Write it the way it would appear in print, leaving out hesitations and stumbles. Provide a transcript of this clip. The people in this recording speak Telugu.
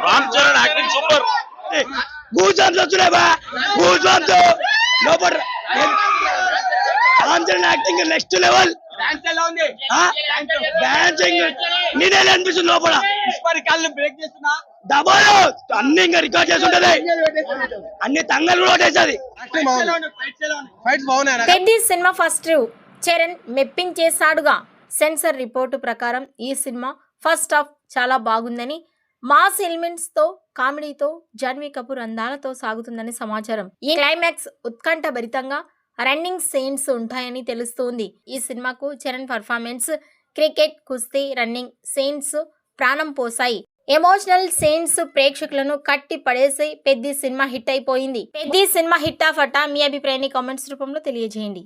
Ram Charan acting super. Goose bumps వస్తున్నాయి బా, గూస్ బంప్స్ లోపల. Ram Charan acting next level. Dancing నేనే అనిపిస్తుంది లోపల. డబల్ అన్ని ఇంకా రికార్డ్ చేసి ఉంటది, అన్ని తంగలు కూడా కొట్టేస్తుంది. పెద్ది సినిమా ఫస్ట్ చరణ్ మెప్పింగ్ చేశాడుగా. సెన్సర్ రిపోర్టు ప్రకారం ఈ సినిమా ఫస్ట్ హాఫ్ చాలా బాగుందని, మాస్ ఎలిమెంట్స్ తో కామెడీతో జాన్వీ కపూర్ అందాలతో సాగుతుందని సమాచారం. ఈ క్లైమాక్స్ ఉత్కంఠభరితంగా రన్నింగ్ సీన్స్ ఉంటాయని తెలుస్తోంది. ఈ సినిమాకు చరణ్ పర్ఫార్మెన్స్, క్రికెట్, కుస్తీ, రన్నింగ్ సీన్స్ ప్రాణం పోసాయి. ఎమోషనల్ సీన్స్ ప్రేక్షకులను కట్టి పడేసి పెద్ది సినిమా హిట్ అయిపోయింది. పెద్ది సినిమా హిట్ ఆఫ్ అటా మీ అభిప్రాయాన్ని కామెంట్స్ రూపంలో తెలియజేయండి.